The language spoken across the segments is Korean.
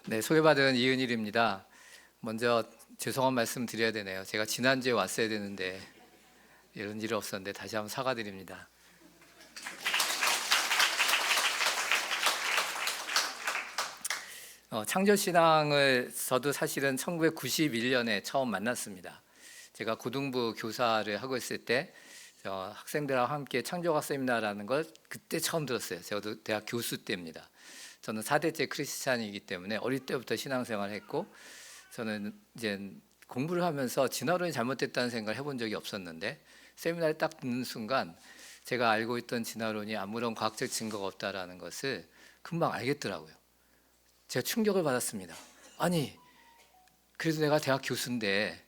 네, 소개받은 이은일입니다. 먼저 죄송한 말씀 드려야 되네요. 제가 지난주에 왔어야 되는데 이런 일이 없었는데 다시 한번 사과드립니다. 창조신앙을 저도 사실은 1991년에 처음 만났습니다. 제가 고등부 교사를 하고 있을 때 학생들하고 함께 창조학 세미나라는 걸 그때 처음 들었어요. 저도 대학 교수 때입니다. 저는 4대째 크리스찬이기 때문에 어릴 때부터 신앙생활을 했고, 저는 이제 공부를 하면서 진화론이 잘못됐다는 생각을 해본 적이 없었는데, 세미나를 딱 듣는 순간 제가 알고 있던 진화론이 아무런 과학적 증거가 없다라는 것을 금방 알겠더라고요. 제가 충격을 받았습니다. 아니, 그래도 내가 대학 교수인데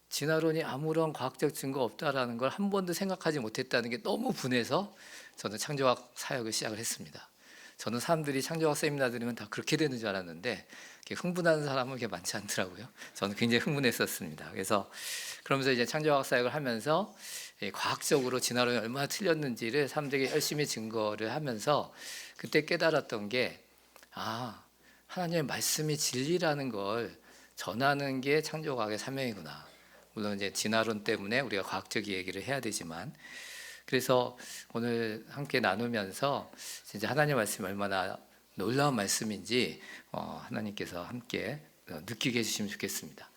진화론이 아무런 과학적 증거 없다라는 걸 한 번도 생각하지 못했다는 게 너무 분해서 저는 창조학 사역을 시작을 했습니다. 저는 사람들이 창조학 세미나 들으면 다 그렇게 되는 줄 알았는데 흥분하는 사람은 그렇게 많지 않더라고요. 저는 굉장히 흥분했었습니다. 그래서 그러면서 이제 창조학 사역을 하면서 과학적으로 진화론이 얼마나 틀렸는지를 사람들에게 열심히 증거를 하면서 그때 깨달았던 게, 하나님의 말씀이 진리라는 걸 전하는 게 창조과학의 사명이구나. 물론 이제 진화론 때문에 우리가 과학적 얘기를 해야 되지만, 그래서 오늘 함께 나누면서 진짜 하나님의 말씀이 얼마나 놀라운 말씀인지 하나님께서 함께 느끼게 해주시면 좋겠습니다.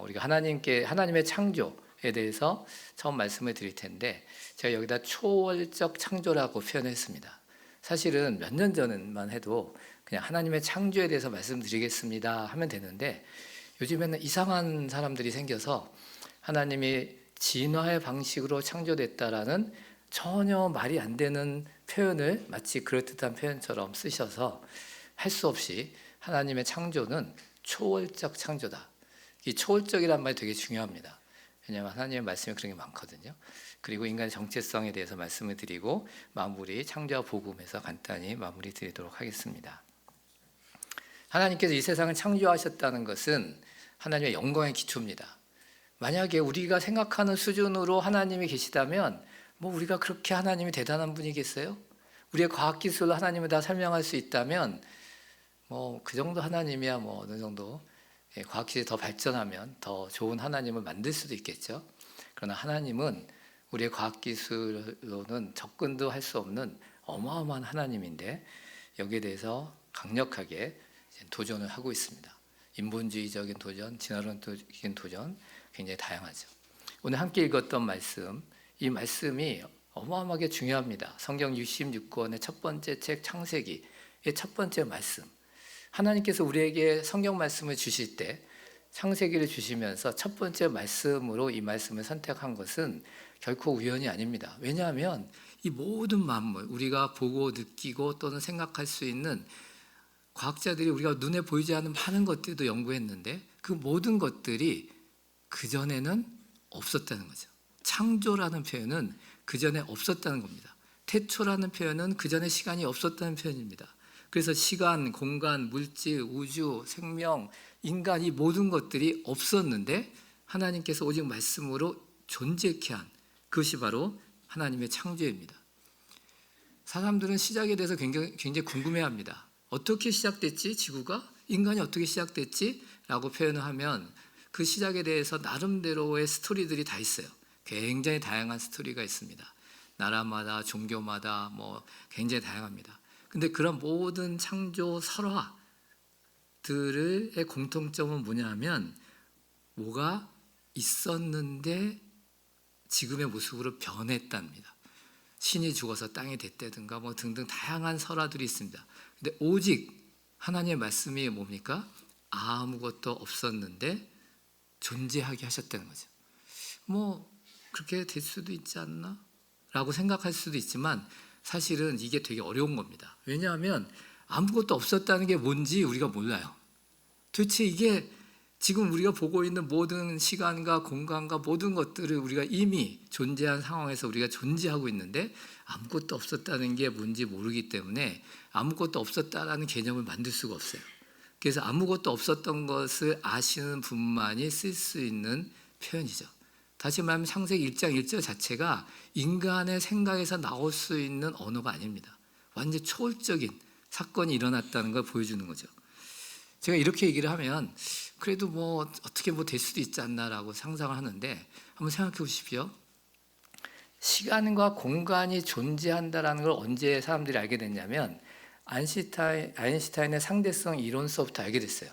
우리가 하나님의 창조에 대해서 처음 말씀을 드릴 텐데, 제가 여기다 초월적 창조라고 표현했습니다. 사실은 몇 년 전만 해도 그냥 하나님의 창조에 대해서 말씀드리겠습니다 하면 되는데, 요즘에는 이상한 사람들이 생겨서 하나님이 진화의 방식으로 창조됐다라는 전혀 말이 안 되는 표현을 마치 그럴듯한 표현처럼 쓰셔서 할 수 없이 하나님의 창조는 초월적 창조다. 이 초월적이란 말이 되게 중요합니다. 왜냐하면 하나님의 말씀이 그런 게 많거든요. 그리고 인간의 정체성에 대해서 말씀을 드리고 마무리 창조와 복음에서 간단히 마무리 드리도록 하겠습니다. 하나님께서 이 세상을 창조하셨다는 것은 하나님의 영광의 기초입니다. 만약에 우리가 생각하는 수준으로 하나님이 계시다면 우리가 그렇게 하나님이 대단한 분이겠어요? 우리의 과학기술로 하나님을 다 설명할 수 있다면 그 정도 하나님이야 어느 정도 과학기술이 더 발전하면 더 좋은 하나님을 만들 수도 있겠죠. 그러나 하나님은 우리의 과학기술로는 접근도 할 수 없는 어마어마한 하나님인데, 여기에 대해서 강력하게 도전을 하고 있습니다. 인본주의적인 도전, 진화론적인 도전, 굉장히 다양하죠. 오늘 함께 읽었던 말씀, 이 말씀이 어마어마하게 중요합니다. 성경 66권의 첫 번째 책 창세기의 첫 번째 말씀. 하나님께서 우리에게 성경 말씀을 주실 때 창세기를 주시면서 첫 번째 말씀으로 이 말씀을 선택한 것은 결코 우연이 아닙니다. 왜냐하면 이 모든 만물, 우리가 보고 느끼고 또는 생각할 수 있는 과학자들이 우리가 눈에 보이지 않는 많은 것들도 연구했는데 그 모든 것들이 그전에는 없었다는 거죠. 창조라는 표현은 그전에 없었다는 겁니다. 태초라는 표현은 그전에 시간이 없었다는 표현입니다. 그래서 시간, 공간, 물질, 우주, 생명, 인간, 이 모든 것들이 없었는데 하나님께서 오직 말씀으로 존재케 한 그것이 바로 하나님의 창조입니다. 사람들은 시작에 대해서 굉장히 궁금해합니다. 어떻게 시작됐지? 지구가? 인간이 어떻게 시작됐지? 라고 표현을 하면 그 시작에 대해서 나름대로의 스토리들이 다 있어요. 굉장히 다양한 스토리가 있습니다. 나라마다 종교마다 굉장히 다양합니다. 근데 그런 모든 창조 설화들의 공통점은 뭐냐 하면 뭐가 있었는데 지금의 모습으로 변했답니다. 신이 죽어서 땅이 됐다든가 등등 다양한 설화들이 있습니다. 근데 오직 하나님의 말씀이 뭡니까? 아무것도 없었는데 존재하게 하셨다는 거죠. 그렇게 될 수도 있지 않나? 라고 생각할 수도 있지만 사실은 이게 되게 어려운 겁니다. 왜냐하면 아무것도 없었다는 게 뭔지 우리가 몰라요. 도대체 이게 지금 우리가 보고 있는 모든 시간과 공간과 모든 것들을 우리가 이미 존재한 상황에서 우리가 존재하고 있는데 아무것도 없었다는 게 뭔지 모르기 때문에 아무것도 없었다라는 개념을 만들 수가 없어요. 그래서 아무것도 없었던 것을 아시는 분만이 쓸 수 있는 표현이죠. 다시 말하면 창세기 1장 1절 자체가 인간의 생각에서 나올 수 있는 언어가 아닙니다. 완전 초월적인 사건이 일어났다는 걸 보여주는 거죠. 제가 이렇게 얘기를 하면 그래도 뭐 어떻게 뭐 될 수도 있지 않나라고 상상을 하는데, 한번 생각해 보십시오. 시간과 공간이 존재한다라는 걸 언제 사람들이 알게 됐냐면 아인슈타인의 상대성 이론서부터 알게 됐어요.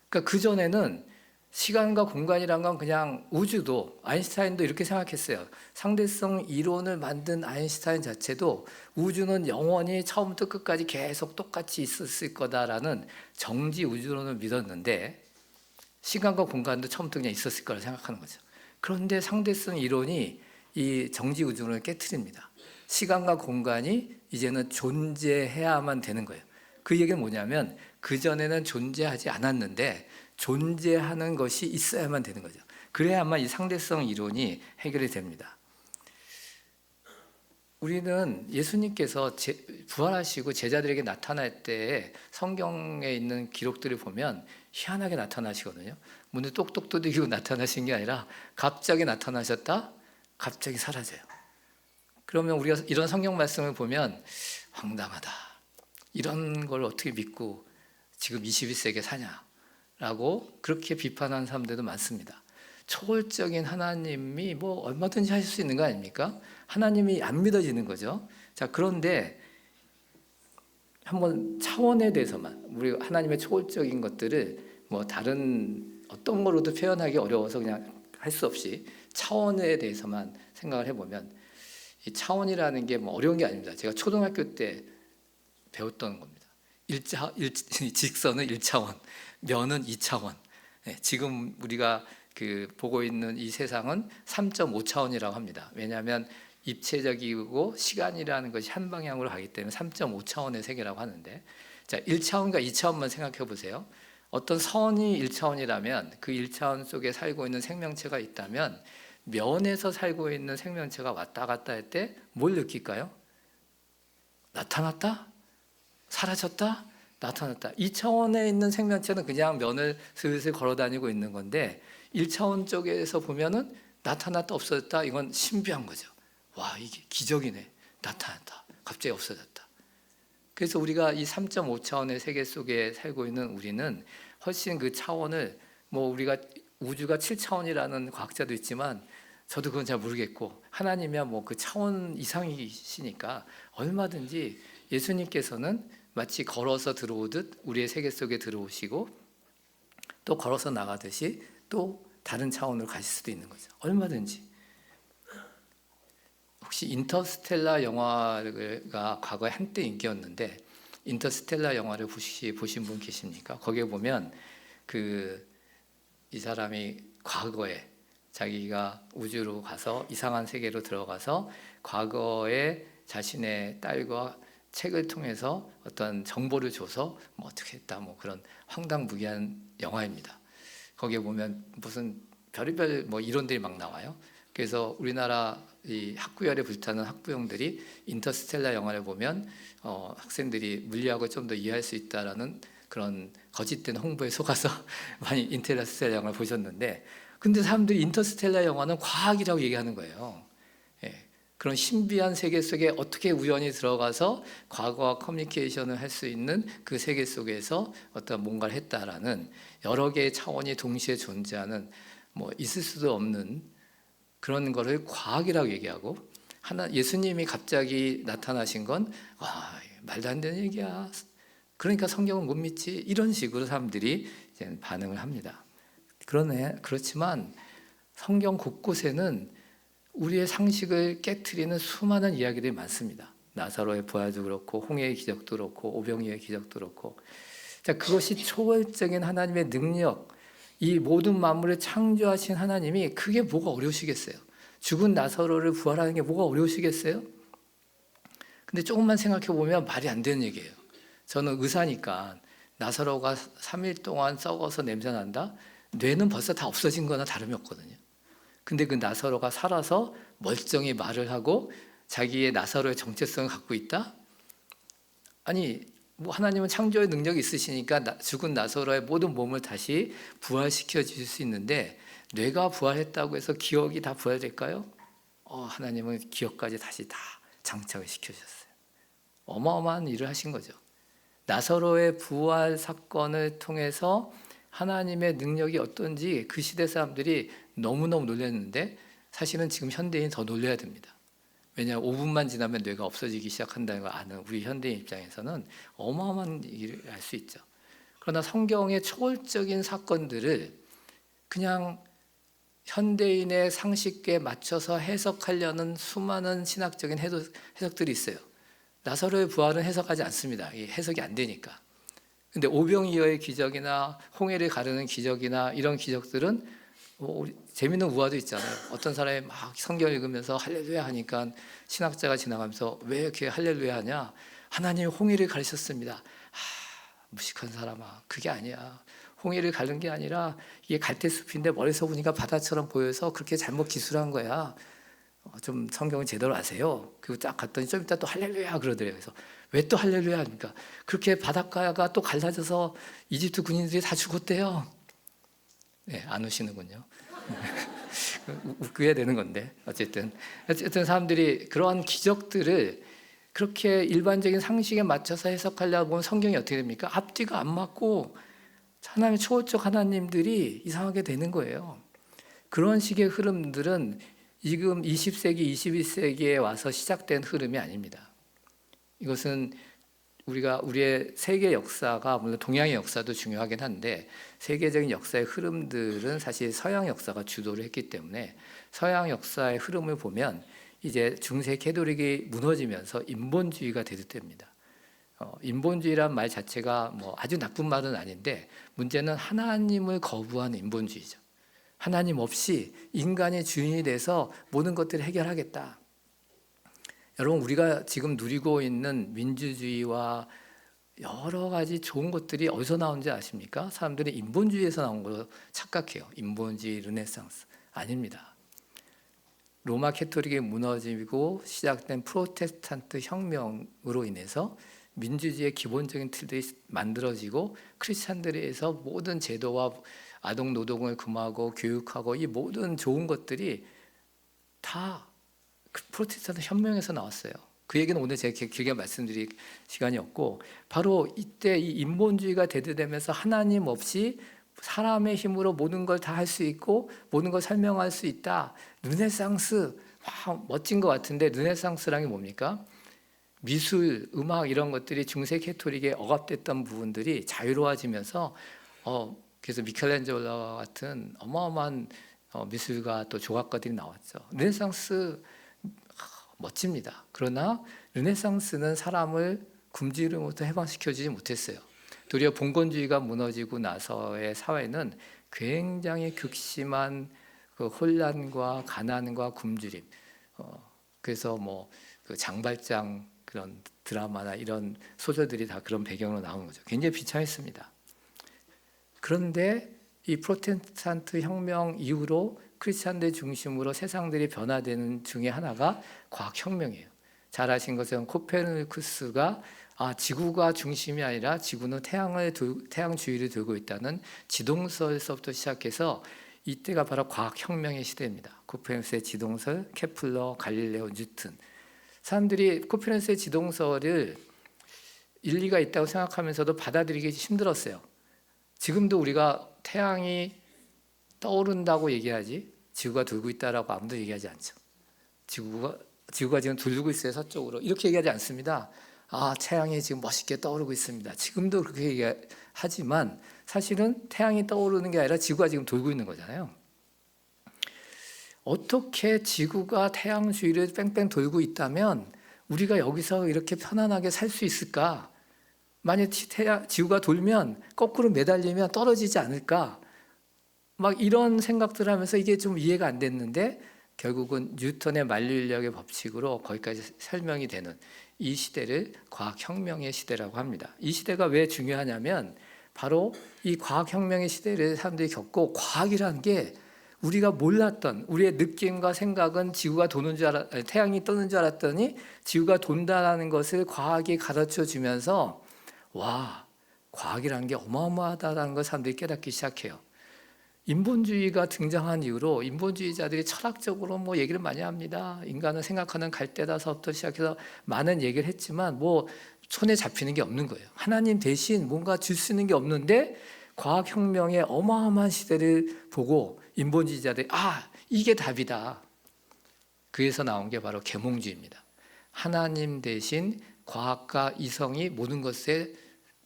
그러니까 그 전에는 시간과 공간이란 건 그냥 우주도, 아인슈타인도 이렇게 생각했어요. 상대성 이론을 만든 아인슈타인 자체도 우주는 영원히 처음부터 끝까지 계속 똑같이 있었을 거다라는 정지 우주론을 믿었는데, 시간과 공간도 처음부터 그냥 있었을 거라 생각하는 거죠. 그런데 상대성 이론이 이 정지 우주론을 깨트립니다. 시간과 공간이 이제는 존재해야만 되는 거예요. 그 얘기는 뭐냐면 그전에는 존재하지 않았는데 존재하는 것이 있어야만 되는 거죠. 그래야만 이 상대성 이론이 해결이 됩니다. 우리는 예수님께서 부활하시고 제자들에게 나타날 때 성경에 있는 기록들을 보면 희한하게 나타나시거든요. 문을 똑똑 두드리고 나타나신 게 아니라 갑자기 나타나셨다, 갑자기 사라져요. 그러면 우리가 이런 성경 말씀을 보면 황당하다, 이런 걸 어떻게 믿고 지금 21세기에 사냐라고 그렇게 비판하는 사람들도 많습니다. 초월적인 하나님이 뭐 얼마든지 하실 수 있는 거 아닙니까? 하나님이 안 믿어지는 거죠. 자, 그런데 한번 차원에 대해서만, 우리 하나님의 초월적인 것들을 뭐 다른 어떤 거로도 표현하기 어려워서 그냥 할 수 없이 차원에 대해서만 생각을 해보면, 이 차원이라는 게 뭐 어려운 게 아닙니다. 제가 초등학교 때 배웠던 겁니다. 직선은 1차원, 면은 2차원. 지금 우리가 보고 있는 이 세상은 3.5차원이라고 합니다. 왜냐하면 입체적이고 시간이라는 것이 한 방향으로 가기 때문에 3.5차원의 세계라고 하는데, 자, 1차원과 2차원만 생각해 보세요. 어떤 선이 1차원이라면 그 1차원 속에 살고 있는 생명체가 있다면 면에서 살고 있는 생명체가 왔다 갔다 할 때 뭘 느낄까요? 나타났다? 사라졌다? 나타났다. 2차원에 있는 생명체는 그냥 면을 슬슬 걸어다니고 있는 건데 1차원 쪽에서 보면은 나타났다 없어졌다, 이건 신비한 거죠. 와, 이게 기적이네. 나타났다, 갑자기 없어졌다. 그래서 우리가 이 3.5차원의 세계 속에 살고 있는 우리는 훨씬 그 차원을, 뭐 우리가 우주가 7차원이라는 과학자도 있지만 저도 그건 잘 모르겠고, 하나님이야 뭐 그 차원 이상이시니까 얼마든지 예수님께서는 마치 걸어서 들어오듯 우리의 세계 속에 들어오시고 또 걸어서 나가듯이 또 다른 차원으로 가실 수도 있는 거죠. 얼마든지. 혹시 인터스텔라 영화가 과거에 한때 인기였는데, 인터스텔라 영화를 보신 분 계십니까? 거기에 보면 이 사람이 과거에 자기가 우주로 가서 이상한 세계로 들어가서 과거에 자신의 딸과 책을 통해서 어떤 정보를 줘서 뭐 어떻게 했다, 뭐 그런 황당무계한 영화입니다. 거기에 보면 무슨 별의별 뭐 이론들이 막 나와요. 그래서 우리나라 이 학구열에 불타는 학부형들이 인터스텔라 영화를 보면 학생들이 물리학을 좀 더 이해할 수 있다라는 그런 거짓된 홍보에 속아서 많이 인터스텔라 영화를 보셨는데, 근데 사람들이 인터스텔라 영화는 과학이라고 얘기하는 거예요. 그런 신비한 세계 속에 어떻게 우연히 들어가서 과거와 커뮤니케이션을 할 수 있는 그 세계 속에서 어떤 뭔가를 했다라는 여러 개의 차원이 동시에 존재하는, 뭐 있을 수도 없는 그런 거를 과학이라고 얘기하고, 예수님이 갑자기 나타나신 건 말도 안 되는 얘기야, 그러니까 성경은 못 믿지, 이런 식으로 사람들이 이제 반응을 합니다. 그렇지만 성경 곳곳에는 우리의 상식을 깨트리는 수많은 이야기들이 많습니다. 나사로의 부활도 그렇고 홍해의 기적도 그렇고 오병이어의 기적도 그렇고. 자, 그것이 초월적인 하나님의 능력, 이 모든 만물을 창조하신 하나님이, 그게 뭐가 어려우시겠어요? 죽은 나사로를 부활하는 게 뭐가 어려우시겠어요? 근데 조금만 생각해 보면 말이 안 되는 얘기예요. 저는 의사니까 나사로가 3일 동안 썩어서 냄새 난다? 뇌는 벌써 다 없어진 거나 다름이 없거든요. 근데 그 나사로가 살아서 멀쩡히 말을 하고 자기의 나사로의 정체성을 갖고 있다? 아니, 뭐 하나님은 창조의 능력이 있으시니까 죽은 나사로의 모든 몸을 다시 부활시켜 주실 수 있는데, 뇌가 부활했다고 해서 기억이 다 부활될까요? 하나님은 기억까지 다시 다 장착을 시켜주셨어요. 어마어마한 일을 하신 거죠. 나사로의 부활 사건을 통해서 하나님의 능력이 어떤지 그 시대 사람들이 너무너무 놀랐는데 사실은 지금 현대인이 더 놀라야 됩니다. 왜냐하면 5분만 지나면 뇌가 없어지기 시작한다는 걸 아는 우리 현대인 입장에서는 어마어마한 일을 알 수 있죠. 그러나 성경의 초월적인 사건들을 그냥 현대인의 상식에 맞춰서 해석하려는 수많은 신학적인 해석들이 있어요. 나사로의 부활은 해석하지 않습니다. 해석이 안 되니까. 근데 오병이어의 기적이나 홍해를 가르는 기적이나 이런 기적들은 재밌는 우화도 있잖아요. 어떤 사람이 막 성경 읽으면서 할렐루야 하니까 신학자가 지나가면서 왜 이렇게 할렐루야 하냐? 하나님이 홍해를 가르셨습니다. 무식한 사람아, 그게 아니야. 홍해를 가른 게 아니라 이게 갈대숲인데 멀리서 보니까 바다처럼 보여서 그렇게 잘못 기술한 거야. 좀 성경을 제대로 아세요. 그리고 딱 갔더니 좀 이따 또 할렐루야 그러더래요. 그래서 왜 또 할렐루야 합니까? 그렇게 바닷가가 또 갈라져서 이집트 군인들이 다 죽었대요. 네, 안 우시는군요. 웃겨야 되는 건데 어쨌든 사람들이 그러한 기적들을 그렇게 일반적인 상식에 맞춰서 해석하려고 하면 성경이 어떻게 됩니까? 앞뒤가 안 맞고 하나님의 초월적 하나님들이 이상하게 되는 거예요. 그런 식의 흐름들은 지금 20세기, 21세기에 와서 시작된 흐름이 아닙니다. 이것은 우리의 세계 역사가 물론 동양의 역사도 중요하긴 한데 세계적인 역사의 흐름들은 사실 서양 역사가 주도를 했기 때문에 서양 역사의 흐름을 보면 이제 중세 캐톨릭이 무너지면서 인본주의가 대두됩니다. 인본주의란 말 자체가 뭐 아주 나쁜 말은 아닌데 문제는 하나님을 거부하는 인본주의죠. 하나님 없이 인간이 주인이 돼서 모든 것들을 해결하겠다. 여러분 우리가 지금 누리고 있는 민주주의와 여러 가지 좋은 것들이 어디서 나온지 아십니까? 사람들이 인본주의에서 나온 걸로 착각해요. 인본주의, 르네상스. 아닙니다. 로마 캐토릭이 무너지고 시작된 프로테스탄트 혁명으로 인해서 민주주의의 기본적인 틀들이 만들어지고 크리스찬들에 의해서 모든 제도와 아동 노동을 금하고 교육하고 이 모든 좋은 것들이 다 프로테스탄트 혁명에서 나왔어요. 그 얘기는 오늘 제가 길게 말씀드릴 시간이 없고 바로 이때 이 인본주의가 대두되면서 하나님 없이 사람의 힘으로 모든 걸 다 할 수 있고 모든 걸 설명할 수 있다. 르네상스 멋진 것 같은데 르네상스란 게 뭡니까? 미술, 음악 이런 것들이 중세 캐토릭에 억압됐던 부분들이 자유로워지면서 그래서 미켈란젤로 같은 어마어마한 미술가 또 조각가들이 나왔죠. 르네상스 멋집니다. 그러나 르네상스는 사람을 굶주림으로부터 해방시켜주지 못했어요. 도리어 봉건주의가 무너지고 나서의 사회는 굉장히 극심한 그 혼란과 가난과 굶주림. 그래서 그 장발장 그런 드라마나 이런 소설들이 다 그런 배경으로 나오는 거죠. 굉장히 비참했습니다. 그런데 이 프로테스탄트 혁명 이후로 크리스찬들 중심으로 세상들이 변화되는 중에 하나가 과학혁명이에요. 잘 아신 것은 코페르니쿠스가 지구가 중심이 아니라 지구는 태양 주위를 돌고 있다는 지동설서부터 시작해서 이때가 바로 과학혁명의 시대입니다. 코페르니쿠스의 지동설, 케플러, 갈릴레오, 뉴턴. 사람들이 코페르니쿠스의 지동설을 일리가 있다고 생각하면서도 받아들이기 힘들었어요. 지금도 우리가 태양이 떠오른다고 얘기하지 지구가 돌고 있다라고 아무도 얘기하지 않죠. 지구가 지금 돌고 있어요. 서쪽으로. 이렇게 얘기하지 않습니다. 태양이 지금 멋있게 떠오르고 있습니다. 지금도 그렇게 얘기하지만 사실은 태양이 떠오르는 게 아니라 지구가 지금 돌고 있는 거잖아요. 어떻게 지구가 태양 주위를 뺑뺑 돌고 있다면 우리가 여기서 이렇게 편안하게 살 수 있을까? 만약 지구가 돌면 거꾸로 매달리면 떨어지지 않을까? 막 이런 생각들을 하면서 이게 좀 이해가 안 됐는데 결국은 뉴턴의 만류인력의 법칙으로 거기까지 설명이 되는 이 시대를 과학혁명의 시대라고 합니다. 이 시대가 왜 중요하냐면 바로 이 과학혁명의 시대를 사람들이 겪고 과학이라는 게 우리가 몰랐던 우리의 느낌과 생각은 지구가 도는 태양이 떠는 줄 알았더니 지구가 돈다라는 것을 과학이 가르쳐 주면서 와, 과학이라는 게 어마어마하다라는 걸 사람들이 깨닫기 시작해요. 인본주의가 등장한 이후로 인본주의자들이 철학적으로 얘기를 많이 합니다. 인간은 생각하는 갈대다서부터 시작해서 많은 얘기를 했지만 손에 잡히는 게 없는 거예요. 하나님 대신 뭔가 줄 수 있는 게 없는데 과학혁명의 어마어마한 시대를 보고 인본주의자들이 이게 답이다. 그래서 나온 게 바로 계몽주의입니다. 하나님 대신 과학과 이성이 모든 것에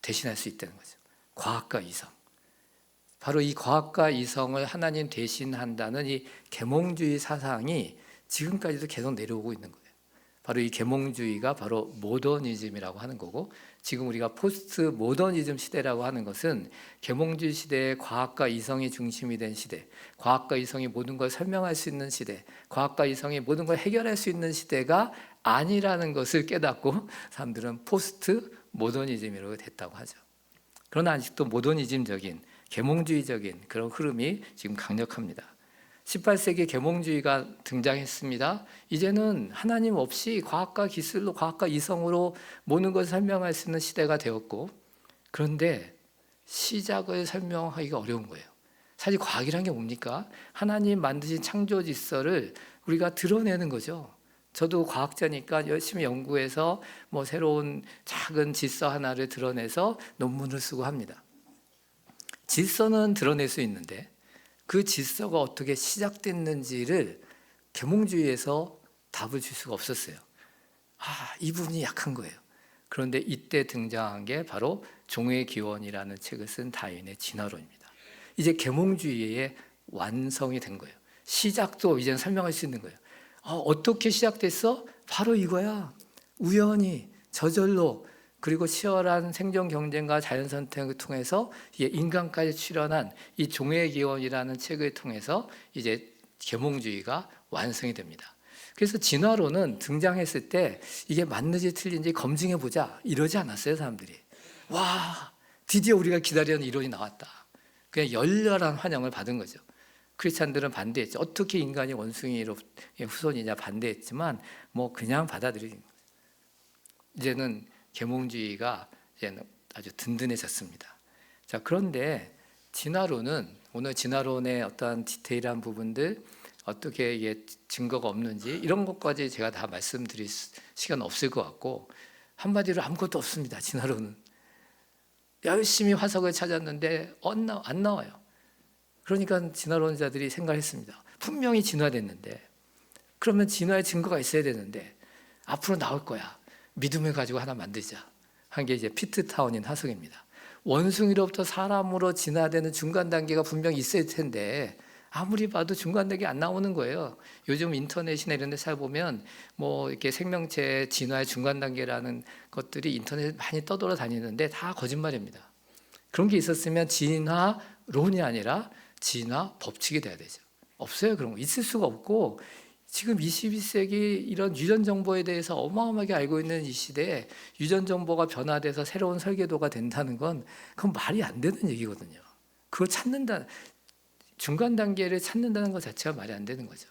대신할 수 있다는 거죠. 과학과 이성. 바로 이 과학과 이성을 하나님 대신한다는 이 계몽주의 사상이 지금까지도 계속 내려오고 있는 거예요. 바로 이 계몽주의가 바로 모더니즘이라고 하는 거고, 지금 우리가 포스트 모더니즘 시대라고 하는 것은 계몽주의 시대에 과학과 이성이 중심이 된 시대, 과학과 이성이 모든 걸 설명할 수 있는 시대, 과학과 이성이 모든 걸 해결할 수 있는 시대가 아니라는 것을 깨닫고 사람들은 포스트 모더니즘이라고 됐다고 하죠. 그러나 아직도 모더니즘적인 계몽주의적인 그런 흐름이 지금 강력합니다. 18세기 계몽주의가 등장했습니다. 이제는 하나님 없이 과학과 기술로, 과학과 이성으로 모든 것을 설명할 수 있는 시대가 되었고, 그런데 시작을 설명하기가 어려운 거예요. 사실 과학이란 게 뭡니까? 하나님 만드신 창조 질서를 우리가 드러내는 거죠. 저도 과학자니까 열심히 연구해서 새로운 작은 질서 하나를 드러내서 논문을 쓰고 합니다. 질서는 드러낼 수 있는데 그 질서가 어떻게 시작됐는지를 계몽주의에서 답을 줄 수가 없었어요. 이 부분이 약한 거예요. 그런데 이때 등장한 게 바로 종의 기원이라는 책을 쓴 다윈의 진화론입니다. 이제 계몽주의의 완성이 된 거예요. 시작도 이제는 설명할 수 있는 거예요. 어떻게 시작됐어? 바로 이거야. 우연히, 저절로, 그리고 치열한 생존 경쟁과 자연 선택을 통해서 인간까지 출현한 이 종의 기원이라는 책을 통해서 이제 계몽주의가 완성이 됩니다. 그래서 진화론은 등장했을 때 이게 맞는지 틀린지 검증해 보자 이러지 않았어요, 사람들이. 와, 드디어 우리가 기다리는 이론이 나왔다. 그냥 열렬한 환영을 받은 거죠. 크리스찬들은 반대했죠. 어떻게 인간이 원숭이로 후손이냐 반대했지만 그냥 받아들인 거예요. 이제는 계몽주의가 이제는 아주 든든해졌습니다. 자, 그런데 진화론은 오늘 진화론의 어떤 디테일한 부분들, 어떻게 이게 증거가 없는지 이런 것까지 제가 다 말씀드릴 시간 없을 것 같고, 한마디로 아무것도 없습니다. 진화론은 열심히 화석을 찾았는데 안 나와요. 그러니까 진화론자들이 생각했습니다. 분명히 진화됐는데, 그러면 진화의 증거가 있어야 되는데 앞으로 나올 거야. 믿음을 가지고 하나 만들자 한 게 이제 피트타운인 화석입니다. 원숭이로부터 사람으로 진화되는 중간 단계가 분명히 있을 텐데 아무리 봐도 중간 단계 안 나오는 거예요. 요즘 인터넷이나 이런 데 찾아보면 이렇게 생명체 진화의 중간 단계라는 것들이 인터넷에 많이 떠돌아다니는데 다 거짓말입니다. 그런 게 있었으면 진화론이 아니라 진화 법칙이 돼야 되죠. 없어요. 그런 거 있을 수가 없고, 지금 21세기 이런 유전 정보에 대해서 어마어마하게 알고 있는 이 시대에 유전 정보가 변화돼서 새로운 설계도가 된다는 건 그건 말이 안 되는 얘기거든요. 그걸 찾는다, 중간 단계를 찾는다는 것 자체가 말이 안 되는 거죠.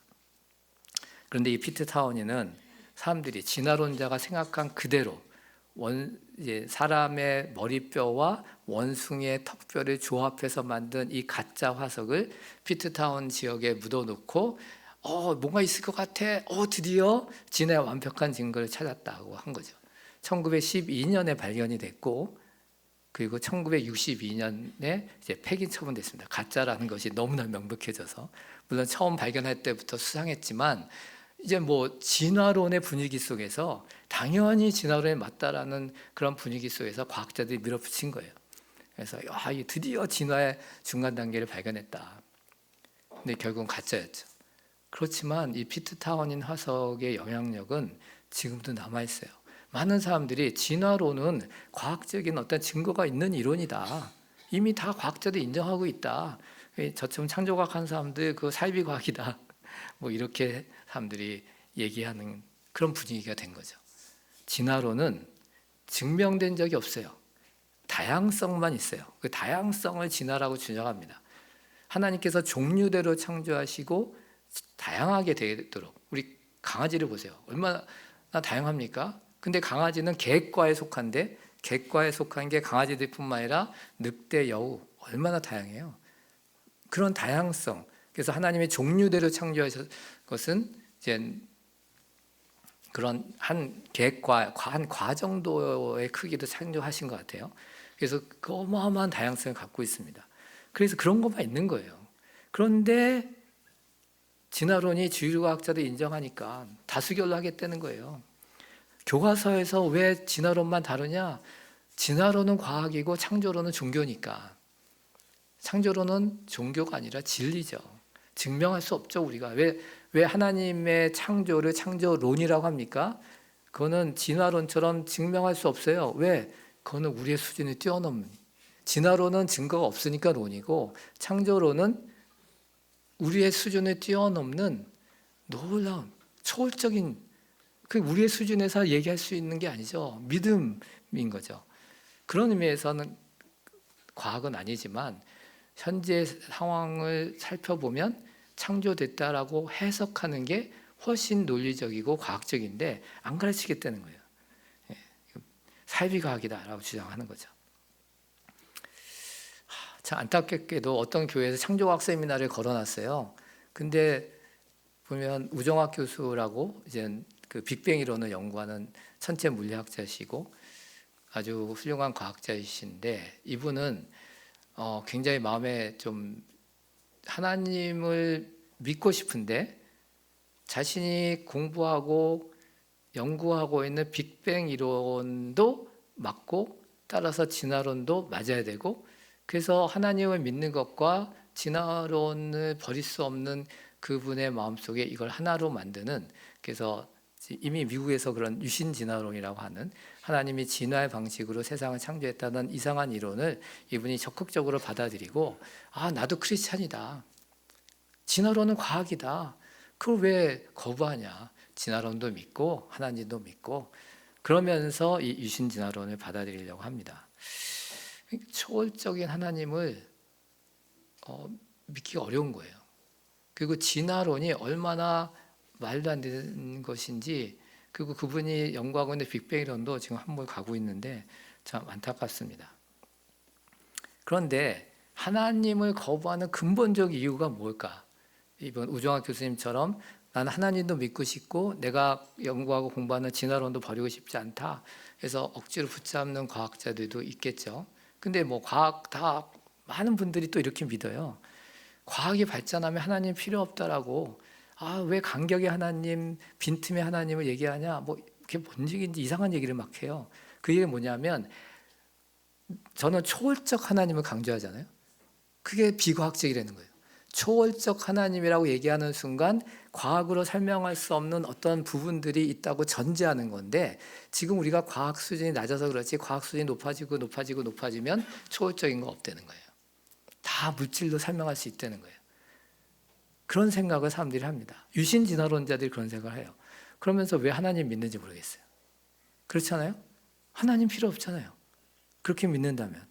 그런데 이 피트 타우니는 사람들이 진화론자가 생각한 그대로 사람의 머리뼈와 원숭이의 턱뼈를 조합해서 만든 이 가짜 화석을 피트타운 지역에 묻어놓고 뭔가 있을 것 같아. 드디어 진화의 완벽한 증거를 찾았다고 한 거죠. 1912년에 발견이 됐고, 그리고 1962년에 이제 폐기 처분됐습니다. 가짜라는 것이 너무나 명백해져서, 물론 처음 발견할 때부터 수상했지만 이제 진화론의 분위기 속에서 당연히 진화론에 맞다라는 그런 분위기 속에서 과학자들이 밀어붙인 거예요. 그래서 드디어 진화의 중간 단계를 발견했다. 근데 결국은 가짜였죠. 그렇지만 이 피트타운인 화석의 영향력은 지금도 남아있어요. 많은 사람들이 진화론은 과학적인 어떤 증거가 있는 이론이다. 이미 다 과학자들이 인정하고 있다. 저처럼 창조과학 하는 사람들 그거 사이비과학이다. 이렇게 사람들이 얘기하는 그런 분위기가 된 거죠. 진화론은 증명된 적이 없어요. 다양성만 있어요. 그 다양성을 진화라고 주장합니다. 하나님께서 종류대로 창조하시고 다양하게 되도록, 우리 강아지를 보세요. 얼마나 다양합니까? 근데 강아지는 개과에 속한데, 개과에 속한 게 강아지들뿐만 아니라 늑대, 여우 얼마나 다양해요. 그런 다양성, 그래서 하나님의 종류대로 창조하신 것은 이제 그런 한 계획과 한 과 정도의 크기도 창조하신 것 같아요. 그래서 그 어마어마한 다양성을 갖고 있습니다. 그래서 그런 것만 있는 거예요. 그런데 진화론이 주류과학자도 인정하니까 다수결로 하겠다는 거예요. 교과서에서 왜 진화론만 다루냐? 진화론은 과학이고 창조론은 종교니까. 창조론은 종교가 아니라 진리죠. 증명할 수 없죠, 우리가. 왜 하나님의 창조를 창조론이라고 합니까? 그거는 진화론처럼 증명할 수 없어요. 왜? 그거는 우리의 수준을 뛰어넘는. 진화론은 증거가 없으니까 론이고, 창조론은 우리의 수준을 뛰어넘는 놀라운 초월적인, 그 우리의 수준에서 얘기할 수 있는 게 아니죠. 믿음인 거죠. 그런 의미에서는 과학은 아니지만 현재 상황을 살펴보면 창조됐다라고 해석하는 게 훨씬 논리적이고 과학적인데 안 가르치겠다는 거예요. 사이비과학이다라고 주장하는 거죠. 참 안타깝게도 어떤 교회에서 창조과학 세미나를 걸어놨어요. 근데 보면 우정학 교수라고 이제 그 빅뱅 이론을 연구하는 천체 물리학자시고 아주 훌륭한 과학자이신데, 이분은 굉장히 마음에 좀 하나님을 믿고 싶은데 자신이 공부하고 연구하고 있는 빅뱅 이론도 맞고 따라서 진화론도 맞아야 되고, 그래서 하나님을 믿는 것과 진화론을 버릴 수 없는 그분의 마음속에 이걸 하나로 만드는, 그래서 이미 미국에서 그런 유신 진화론이라고 하는 하나님이 진화의 방식으로 세상을 창조했다는 이상한 이론을 이분이 적극적으로 받아들이고, 아, 나도 크리스찬이다. 진화론은 과학이다. 그걸 왜 거부하냐. 진화론도 믿고 하나님도 믿고, 그러면서 이 유신 진화론을 받아들이려고 합니다. 초월적인 하나님을 믿기가 어려운 거예요. 그리고 진화론이 얼마나 말도 안 되는 것인지, 그리고 그분이 연구하고 있는 빅뱅 이론도 지금 한물 가고 있는데 참 안타깝습니다. 그런데 하나님을 거부하는 근본적 이유가 뭘까? 이번 우정학 교수님처럼 나는 하나님도 믿고 싶고 내가 연구하고 공부하는 진화론도 버리고 싶지 않다 해서 억지로 붙잡는 과학자들도 있겠죠. 근데 뭐 과학 다 많은 분들이 또 이렇게 믿어요. 과학이 발전하면 하나님 필요 없다라고. 아, 왜 간격의 하나님, 빈틈의 하나님을 얘기하냐? 뭐 그게 뭔 얘기인지 이상한 얘기를 막 해요. 그 얘기가 뭐냐면, 저는 초월적 하나님을 강조하잖아요. 그게 비과학적이라는 거예요. 초월적 하나님이라고 얘기하는 순간 과학으로 설명할 수 없는 어떤 부분들이 있다고 전제하는 건데, 지금 우리가 과학 수준이 낮아서 그렇지 과학 수준이 높아지면 초월적인 거 없다는 거예요. 다 물질로 설명할 수 있다는 거예요. 그런 생각을 사람들이 합니다. 유신 진화론자들이 그런 생각을 해요. 그러면서 왜 하나님 믿는지 모르겠어요. 그렇잖아요? 하나님 필요 없잖아요. 그렇게 믿는다면.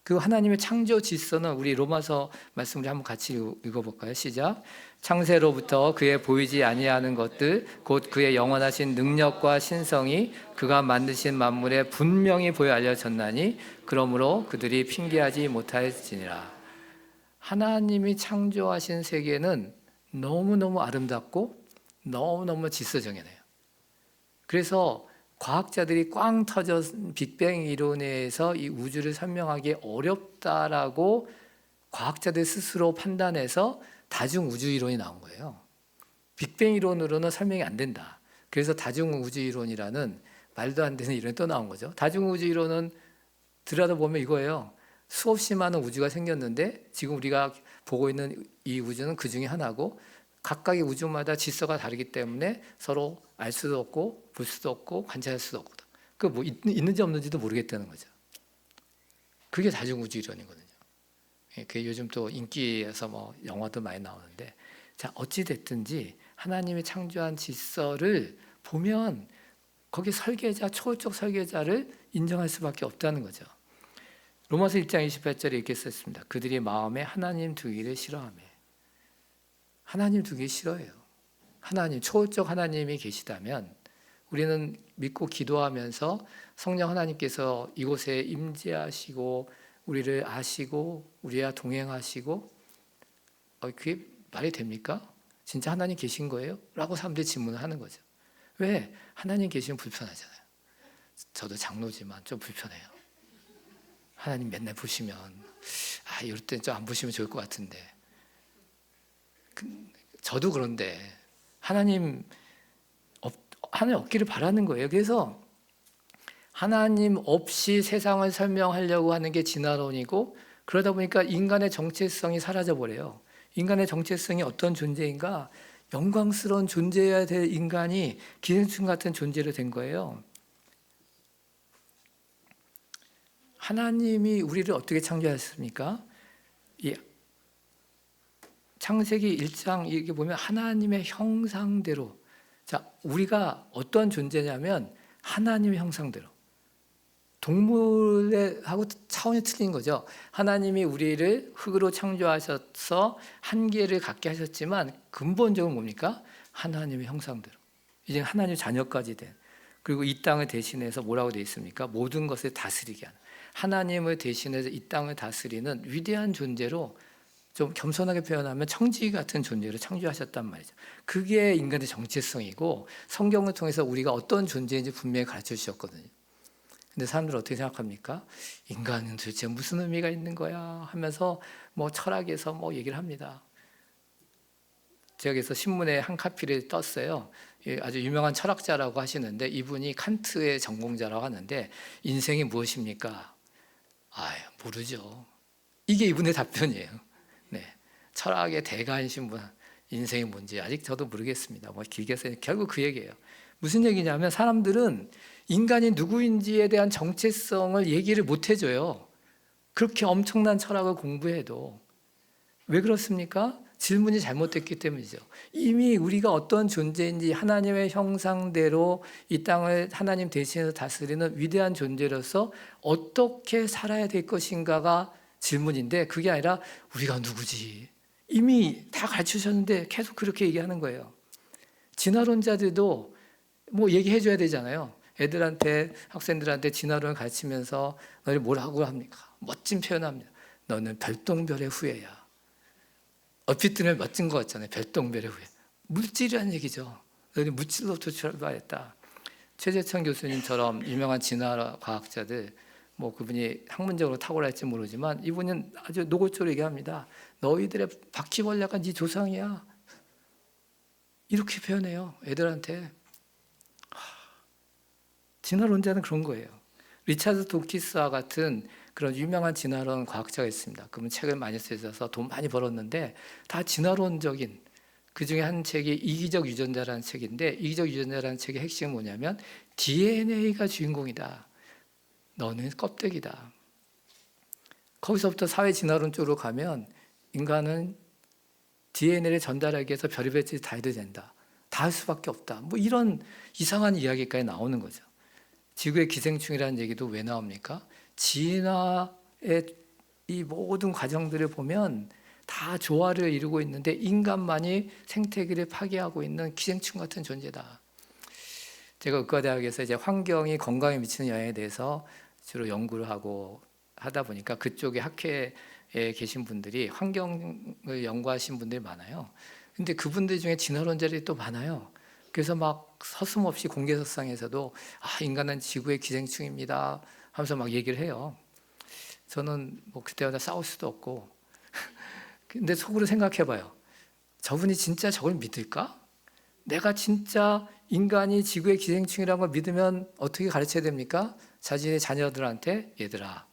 그 하나님의 창조 질서는 우리 로마서 말씀 우리 한번 같이 읽어볼까요? 시작. 창세로부터 그의 보이지 아니하는 것들 곧 그의 영원하신 능력과 신성이 그가 만드신 만물에 분명히 보여 알려졌나니 그러므로 그들이 핑계하지 못하였으니라. 하나님이 창조하신 세계는 너무너무 아름답고 너무너무 질서정연해요. 그래서 과학자들이 꽝 터져 빅뱅 이론에서 이 우주를 설명하기 어렵다라고 과학자들 스스로 판단해서 다중우주 이론이 나온 거예요. 빅뱅 이론으로는 설명이 안 된다. 그래서 다중우주 이론이라는 말도 안 되는 이론이 또 나온 거죠. 다중우주 이론은 들여다보면 이거예요. 수없이 많은 우주가 생겼는데 지금 우리가 보고 있는 이 우주는 그 중에 하나고, 각각의 우주마다 질서가 다르기 때문에 서로 알 수도 없고 볼 수도 없고 관찰할 수도 없고, 그 뭐 있는지 없는지도 모르겠다는 거죠. 그게 다중우주 이론이거든요. 그게 요즘 또 인기에서 뭐 영화도 많이 나오는데, 자, 어찌 됐든지 하나님이 창조한 질서를 보면 거기 설계자, 초월적 설계자를 인정할 수밖에 없다는 거죠. 로마서 1장 28절에 이렇게 썼습니다. 그들이 마음에 하나님 두기를 싫어하며. 하나님 두기 싫어해요. 하나님, 초월적 하나님이 계시다면 우리는 믿고 기도하면서 성령 하나님께서 이곳에 임재하시고 우리를 아시고 우리와 동행하시고, 그게 말이 됩니까? 진짜 하나님 계신 거예요? 라고 사람들이 질문을 하는 거죠. 왜? 하나님 계시면 불편하잖아요. 저도 장로지만 좀 불편해요. 하나님 맨날 보시면 이럴 땐 좀 안 보시면 좋을 것 같은데. 저도 그런데 하나님 없기를 바라는 거예요. 그래서 하나님 없이 세상을 설명하려고 하는 게 진화론이고, 그러다 보니까 인간의 정체성이 사라져 버려요. 인간의 정체성이 어떤 존재인가? 영광스러운 존재여야 될 인간이 기생충 같은 존재로 된 거예요. 하나님이 우리를 어떻게 창조하셨습니까? 이 창세기 1장 이게 보면 하나님의 형상대로. 자, 우리가 어떤 존재냐면 하나님의 형상대로. 동물하고 차원이 틀린 거죠. 하나님이 우리를 흙으로 창조하셔서 한계를 갖게 하셨지만 근본적으로 뭡니까? 하나님의 형상대로. 이제 하나님의 자녀까지 된. 그리고 이 땅을 대신해서 뭐라고 되어 있습니까? 모든 것을 다스리게 하는. 하나님을 대신해서 이 땅을 다스리는 위대한 존재로, 좀 겸손하게 표현하면 청지 같은 존재로 창조하셨단 말이죠. 그게 인간의 정체성이고, 성경을 통해서 우리가 어떤 존재인지 분명히 가르쳐 주셨거든요. 근데 사람들은 어떻게 생각합니까? 인간은 도대체 무슨 의미가 있는 거야 하면서 철학에서 얘기를 합니다. 제가 그래서 신문에 한 카피를 떴어요. 아주 유명한 철학자라고 하시는데, 이분이 칸트의 전공자라고 하는데 인생이 무엇입니까? 모르죠. 이게 이분의 답변이에요. 네, 철학의 대가이신 분, 인생이 뭔지 아직 저도 모르겠습니다. 길게 써요. 결국 그 얘기예요. 무슨 얘기냐면 사람들은 인간이 누구인지에 대한 정체성을 얘기를 못 해줘요. 그렇게 엄청난 철학을 공부해도. 왜 그렇습니까? 질문이 잘못됐기 때문이죠. 이미 우리가 어떤 존재인지 하나님의 형상대로 이 땅을 하나님 대신해서 다스리는 위대한 존재로서 어떻게 살아야 될 것인가가 질문인데, 그게 아니라 우리가 누구지? 이미 다 가르치셨는데 계속 그렇게 얘기하는 거예요. 진화론자들도 얘기해 줘야 되잖아요. 애들한테, 학생들한테 진화론을 가르치면서 너를 뭐라고 합니까? 멋진 표현합니다. 너는 별똥별의 후예야. 얼핏 들으면 멋진 것 같잖아요. 별똥별의 후예. 물질이라는 얘기죠. 너는 물질로부터 출발했다. 최재천 교수님처럼 유명한 진화 과학자들, 그분이 학문적으로 탁월할지 모르지만 이분은 아주 노골적으로 얘기합니다. 너희들의 바퀴벌레가 네 조상이야. 이렇게 표현해요. 애들한테. 진화론자는 그런 거예요. 리차드 도키스와 같은 그런 유명한 진화론 과학자가 있습니다. 그분 책을 많이 쓰셔서 돈 많이 벌었는데 다 진화론적인, 그 중에 한 책이 이기적 유전자라는 책인데, 이기적 유전자라는 책의 핵심은 뭐냐면 DNA가 주인공이다. 너는 껍데기다. 거기서부터 사회 진화론 쪽으로 가면 인간은 DNA를 전달하기 위해서 별의별 짓 다 해도 된다. 다 할 수밖에 없다. 이런 이상한 이야기까지 나오는 거죠. 지구의 기생충이라는 얘기도 왜 나옵니까? 진화의 이 모든 과정들을 보면 다 조화를 이루고 있는데 인간만이 생태계를 파괴하고 있는 기생충 같은 존재다. 제가 의과대학에서 이제 환경이 건강에 미치는 영향에 대해서 주로 연구를 하고 하다 보니까 그쪽에 학회에 계신 분들이 환경을 연구하신 분들이 많아요. 근데 그분들 중에 진화론자들이 또 많아요. 그래서 서슴없이 공개석상에서도 인간은 지구의 기생충입니다 하면서 얘기를 해요. 저는 그때마다 싸울 수도 없고 근데 속으로 생각해봐요. 저분이 진짜 저걸 믿을까? 내가 진짜 인간이 지구의 기생충이라는 걸 믿으면 어떻게 가르쳐야 됩니까? 자신의 자녀들한테, 얘들아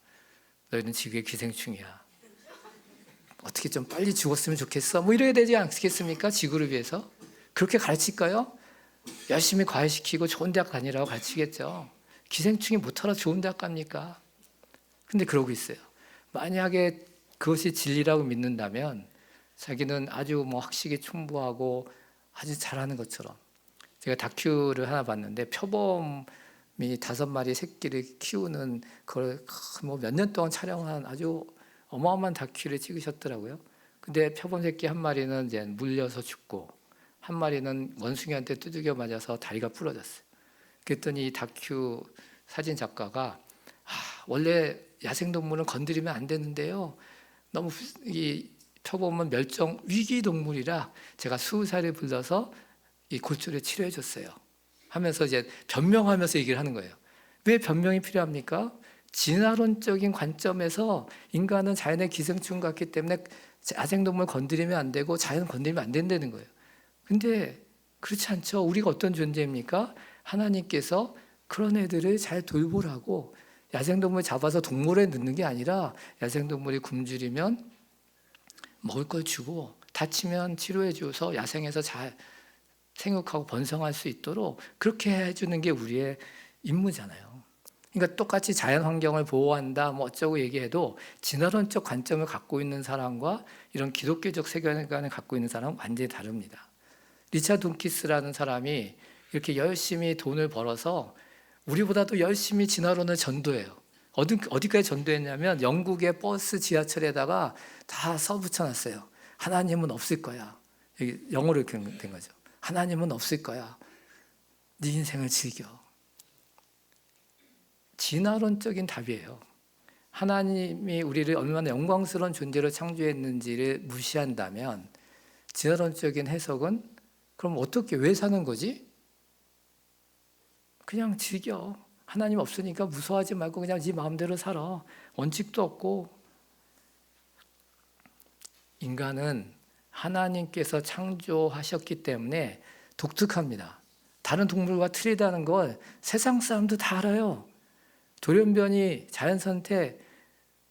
너희는 지구의 기생충이야. 어떻게 좀 빨리 죽었으면 좋겠어? 이래야 되지 않겠습니까? 지구를 위해서. 그렇게 가르칠까요? 열심히 과외시키고 좋은 대학 다니라고 가르치겠죠. 기생충이 못하러 좋은 대학 갑니까? 근데 그러고 있어요. 만약에 그것이 진리라고 믿는다면 자기는 아주 학식이 풍부하고 아주 잘하는 것처럼. 제가 다큐를 하나 봤는데 표범이 5마리 새끼를 키우는 그걸 몇 년 동안 촬영한 아주 어마어마한 다큐를 찍으셨더라고요. 근데 표범 새끼 한 마리는 이제 물려서 죽고 한 마리는 원숭이한테 두들겨 맞아서 다리가 부러졌어요. 그랬더니 이 다큐 사진 작가가 원래 야생동물은 건드리면 안 되는데요. 너무 이 표범은 멸종 위기 동물이라 제가 수의사를 불러서 이 골절을 치료해 줬어요. 하면서 이제 변명하면서 얘기를 하는 거예요. 왜 변명이 필요합니까? 진화론적인 관점에서 인간은 자연의 기생충 같기 때문에 야생동물 건드리면 안 되고 자연 건드리면 안 된다는 거예요. 근데 그렇지 않죠. 우리가 어떤 존재입니까? 하나님께서 그런 애들을 잘 돌보라고 야생동물 잡아서 동물에 넣는 게 아니라 야생동물이 굶주리면 먹을 걸 주고 다치면 치료해 줘서 야생에서 잘 생육하고 번성할 수 있도록 그렇게 해주는 게 우리의 임무잖아요. 그러니까 똑같이 자연 환경을 보호한다 뭐 어쩌고 얘기해도 진화론적 관점을 갖고 있는 사람과 이런 기독교적 세계관을 갖고 있는 사람은 완전히 다릅니다. 리차드 돈키스라는 사람이 이렇게 열심히 돈을 벌어서 우리보다도 열심히 진화론을 전도해요. 어디까지 전도했냐면 영국의 버스 지하철에다가 다 써붙여놨어요. 하나님은 없을 거야. 여기 영어로 이렇게 된 거죠. 하나님은 없을 거야. 네 인생을 즐겨. 진화론적인 답이에요. 하나님이 우리를 얼마나 영광스러운 존재로 창조했는지를 무시한다면 진화론적인 해석은 그럼 어떻게 왜 사는 거지? 그냥 즐겨. 하나님 없으니까 무서워하지 말고 그냥 네 마음대로 살아. 원칙도 없고. 인간은 하나님께서 창조하셨기 때문에 독특합니다. 다른 동물과 틀리다는 걸 세상 사람도 다 알아요. 돌연변이, 자연선택,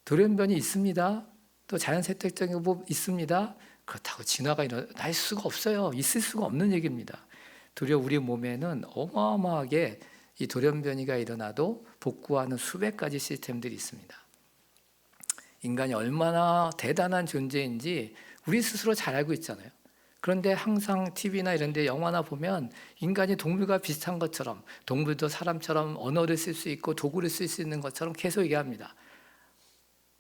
돌연변이 있습니다. 또 자연선택적인 법 있습니다. 그렇다고 진화가 일어날 수가 없어요. 있을 수가 없는 얘기입니다. 도리어 우리 몸에는 어마어마하게 이 돌연변이가 일어나도 복구하는 수백 가지 시스템들이 있습니다. 인간이 얼마나 대단한 존재인지 우리 스스로 잘 알고 있잖아요. 그런데 항상 TV나 이런 데 영화나 보면 인간이 동물과 비슷한 것처럼 동물도 사람처럼 언어를 쓸 수 있고 도구를 쓸 수 있는 것처럼 계속 얘기합니다.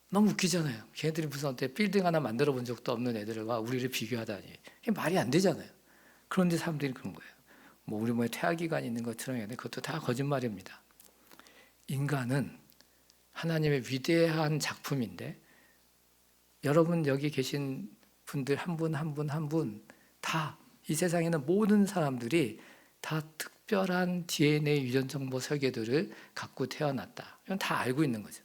너무 웃기잖아요. 걔네들이 무슨 어때 빌딩 하나 만들어 본 적도 없는 애들과 우리를 비교하다니. 이게 말이 안 되잖아요. 그런데 사람들이 그런 거예요. 뭐 우리 몸에 태아기관이 있는 것처럼 얘기하는데 그것도 다 거짓말입니다. 인간은 하나님의 위대한 작품인데 여러분 여기 계신 분들 한 분 한 분 한 분 다 이 세상에는 모든 사람들이 다 특별한 DNA 유전 정보 설계도를 갖고 태어났다. 이건 다 알고 있는 거죠.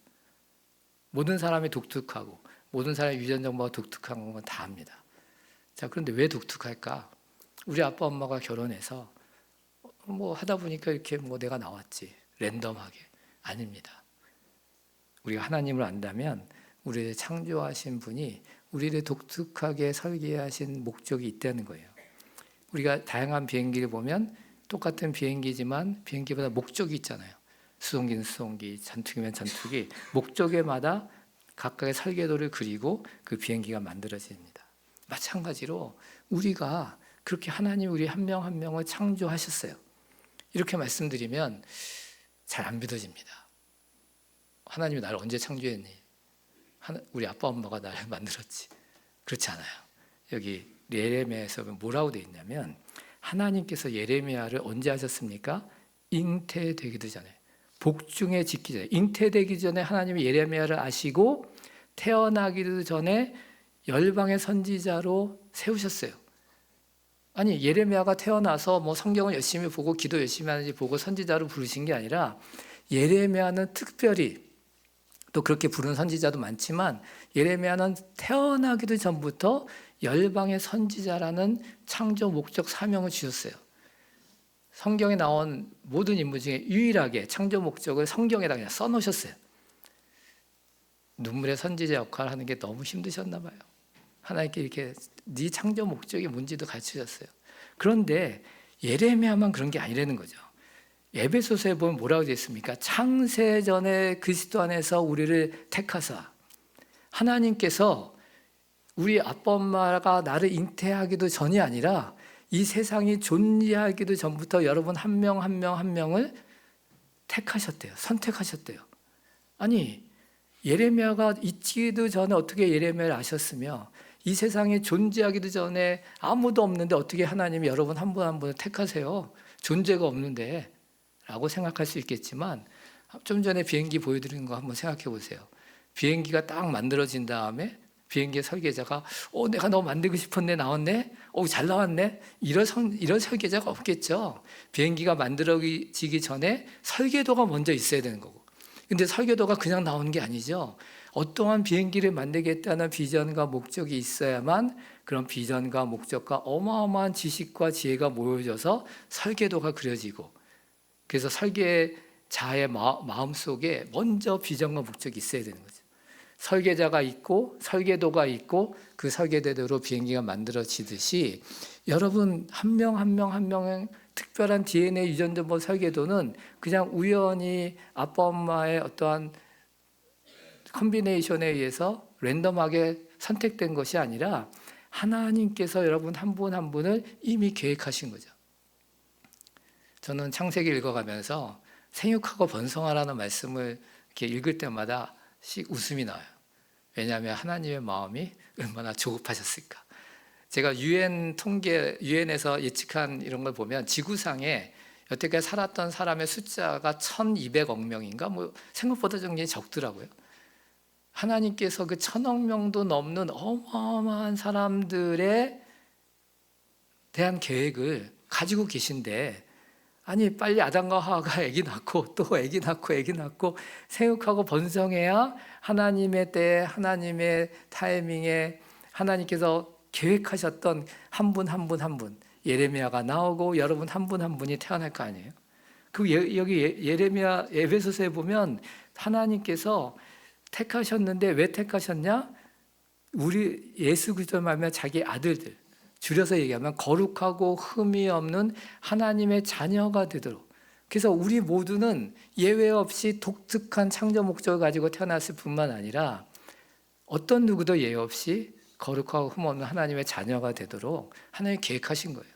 모든 사람이 독특하고 모든 사람의 유전 정보가 독특한 건 다 압니다. 자, 그런데 왜 독특할까? 우리 아빠 엄마가 결혼해서 뭐 하다 보니까 이렇게 뭐 내가 나왔지. 랜덤하게. 아닙니다. 우리가 하나님을 안다면 우리를 창조하신 분이 우리를 독특하게 설계하신 목적이 있다는 거예요. 우리가 다양한 비행기를 보면 똑같은 비행기지만 비행기마다 목적이 있잖아요. 수송기는 수송기, 전투기면 전투기, 목적에마다 각각의 설계도를 그리고 그 비행기가 만들어집니다. 마찬가지로 우리가 그렇게 하나님 우리 한 명 한 명을 창조하셨어요. 이렇게 말씀드리면 잘 안 믿어집니다. 하나님이 나를 언제 창조했니? 우리 아빠 엄마가 나를 만들었지. 그렇지 않아요. 여기 예레미야에서 뭐라고 되어 있냐면 하나님께서 예레미야를 언제 하셨습니까? 잉태되기도 전에, 복중에 짓기 전에, 잉태되기 전에 하나님이 예레미야를 아시고 태어나기도 전에 열방의 선지자로 세우셨어요. 아니 예레미야가 태어나서 뭐 성경을 열심히 보고 기도 열심히 하는지 보고 선지자로 부르신 게 아니라 예레미야는 특별히 또 그렇게 부르는 선지자도 많지만 예레미야는 태어나기도 전부터 열방의 선지자라는 창조 목적 사명을 주셨어요. 성경에 나온 모든 인물 중에 유일하게 창조 목적을 성경에다 그냥 써놓으셨어요. 눈물의 선지자 역할을 하는 게 너무 힘드셨나 봐요. 하나님께 이렇게 네 창조 목적이 뭔지도 가르치셨어요. 그런데 예레미야만 그런 게 아니라는 거죠. 에베소서에 보면 뭐라고 되어 있습니까? 창세전에 그리스도 안에서 우리를 택하사 하나님께서 우리 아빠 엄마가 나를 잉태하기도 전이 아니라 이 세상이 존재하기도 전부터 여러분 한 명 한 명 한 명을 택하셨대요. 선택하셨대요. 아니 예레미야가 있기도 전에 어떻게 예레미야를 아셨으며 이 세상이 존재하기도 전에 아무도 없는데 어떻게 하나님이 여러분 한 분 한 분을 택하세요? 존재가 없는데 라고 생각할 수 있겠지만 좀 전에 비행기 보여드린 거 한번 생각해 보세요. 비행기가 딱 만들어진 다음에 비행기 설계자가 내가 너 만들고 싶었네, 나왔네, 잘 나왔네, 이런 설계자가 없겠죠. 비행기가 만들어지기 전에 설계도가 먼저 있어야 되는 거고, 근데 설계도가 그냥 나오는 게 아니죠. 어떠한 비행기를 만들겠다는 비전과 목적이 있어야만 그런 비전과 목적과 어마어마한 지식과 지혜가 모여져서 설계도가 그려지고, 그래서 설계자의 마음속에 먼저 비전과 목적이 있어야 되는 거죠. 설계자가 있고 설계도가 있고 그 설계대로 비행기가 만들어지듯이, 여러분 한 명 한 명 한 명의 특별한 DNA 유전정보 설계도는 그냥 우연히 아빠 엄마의 어떠한 컨비네이션에 의해서 랜덤하게 선택된 것이 아니라 하나님께서 여러분 한 분 한 분을 이미 계획하신 거죠. 저는 창세기 읽어가면서 생육하고 번성하라는 말씀을 이렇게 읽을 때마다 웃음이 나요. 왜냐하면 하나님의 마음이 얼마나 조급하셨을까. 제가 유엔에서 예측한 이런 걸 보면 지구상에 여태까지 살았던 사람의 숫자가 1200억 명인가 생각보다 굉장히 적더라고요. 하나님께서 그 1000억 명도 넘는 어마어마한 사람들에 대한 계획을 가지고 계신데, 아니 빨리 아담과 하와가 아기 낳고 또 아기 낳고 생육하고 번성해야 하나님의 때에 하나님의 타이밍에 하나님께서 계획하셨던 한 분 한 분 한 분, 예레미야가 나오고 여러분 한 분 한 분이 태어날 거 아니에요. 여기 예레미야 에베소서에 보면 하나님께서 택하셨는데 왜 택하셨냐? 우리 예수 그리스도를 말하면 자기 아들들, 줄여서 얘기하면 거룩하고 흠이 없는 하나님의 자녀가 되도록. 그래서 우리 모두는 예외 없이 독특한 창조 목적을 가지고 태어났을 뿐만 아니라 어떤 누구도 예외 없이 거룩하고 흠 없는 하나님의 자녀가 되도록 하나님이 계획하신 거예요.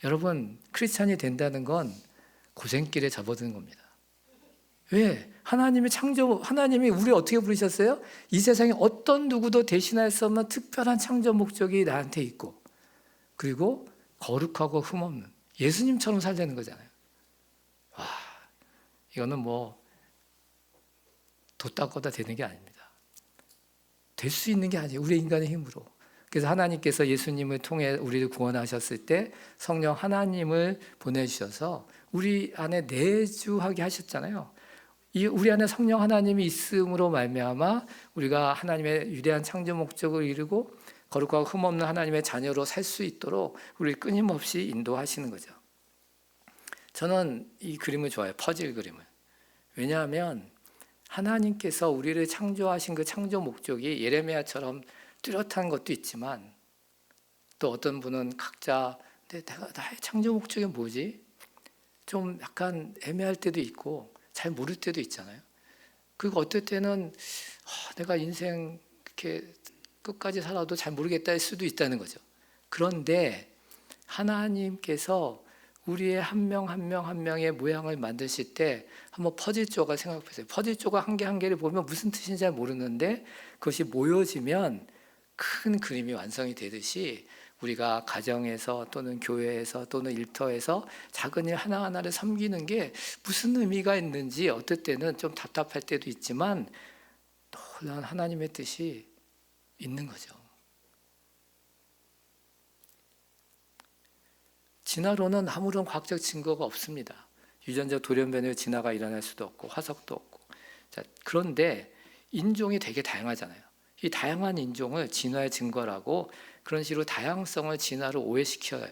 여러분, 크리스찬이 된다는 건 고생길에 접어드는 겁니다. 왜? 하나님이 우리 어떻게 부르셨어요? 이 세상에 어떤 누구도 대신할 수 없는 특별한 창조 목적이 나한테 있고, 그리고 거룩하고 흠없는 예수님처럼 살자는 거잖아요. 와, 이거는 도 닦아다 되는 게 아닙니다. 될 수 있는 게 아니에요. 우리 인간의 힘으로. 그래서 하나님께서 예수님을 통해 우리를 구원하셨을 때 성령 하나님을 보내주셔서 우리 안에 내주하게 하셨잖아요. 우리 안에 성령 하나님이 있음으로 말미암아 우리가 하나님의 위대한 창조 목적을 이루고 거룩하고 흠없는 하나님의 자녀로 살 수 있도록 우리를 끊임없이 인도하시는 거죠. 저는 이 그림을 좋아해요. 퍼즐 그림을. 왜냐하면 하나님께서 우리를 창조하신 그 창조 목적이 예레미야처럼 뚜렷한 것도 있지만, 또 어떤 분은 각자 나의 창조 목적이 뭐지? 좀 약간 애매할 때도 있고 잘 모를 때도 있잖아요. 그리고 어떨 때는 내가 인생 이렇게 끝까지 살아도 잘 모르겠다 할 수도 있다는 거죠. 그런데 하나님께서 우리의 한 명 한 명 한 명의 모양을 만드실 때 한번 퍼즐 조각 생각해 보세요. 퍼즐 조각 한 개 한 개를 보면 무슨 뜻인지 잘 모르는데 그것이 모여지면 큰 그림이 완성이 되듯이, 우리가 가정에서 또는 교회에서 또는 일터에서 작은 일 하나하나를 섬기는 게 무슨 의미가 있는지 어떨 때는 좀 답답할 때도 있지만 놀라운 하나님의 뜻이 있는 거죠. 진화론은 아무런 과학적 증거가 없습니다. 유전자 돌연변이로 진화가 일어날 수도 없고 화석도 없고. 자, 그런데 인종이 되게 다양하잖아요. 이 다양한 인종을 진화의 증거라고 그런 식으로 다양성을 진화로 오해시켜요.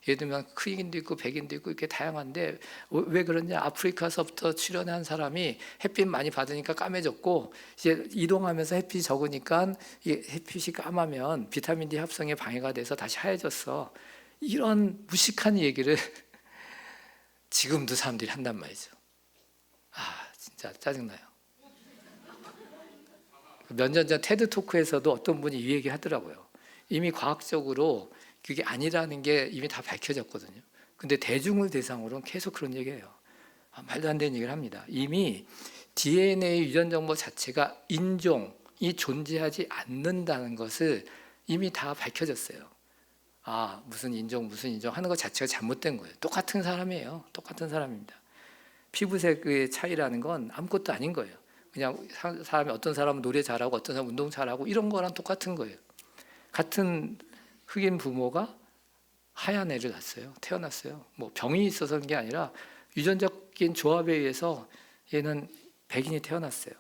예를 들면 흑인도 있고 백인도 있고 이렇게 다양한데 왜 그러냐? 아프리카서부터 출현한 사람이 햇빛 많이 받으니까 까매졌고, 이제 이동하면서 햇빛이 적으니까 햇빛이 까마면 비타민 D 합성에 방해가 돼서 다시 하얘졌어. 이런 무식한 얘기를 지금도 사람들이 한단 말이죠. 진짜 짜증나요. 몇 년 전 테드 토크에서도 어떤 분이 이 얘기 하더라고요. 이미 과학적으로 그게 아니라는 게 이미 다 밝혀졌거든요. 근데 대중을 대상으로는 계속 그런 얘기해요. 말도 안 되는 얘기를 합니다. 이미 DNA 유전 정보 자체가 인종이 존재하지 않는다는 것을 이미 다 밝혀졌어요. 무슨 인종 하는 것 자체가 잘못된 거예요. 똑같은 사람이에요. 똑같은 사람입니다. 피부색의 차이라는 건 아무것도 아닌 거예요. 그냥 사람이 어떤 사람은 노래 잘하고 어떤 사람은 운동 잘하고 이런 거랑 똑같은 거예요. 같은 흑인 부모가 하얀 애를 낳았어요. 태어났어요. 뭐 병이 있어서 그런 게 아니라 유전적인 조합에 의해서 얘는 백인이 태어났어요.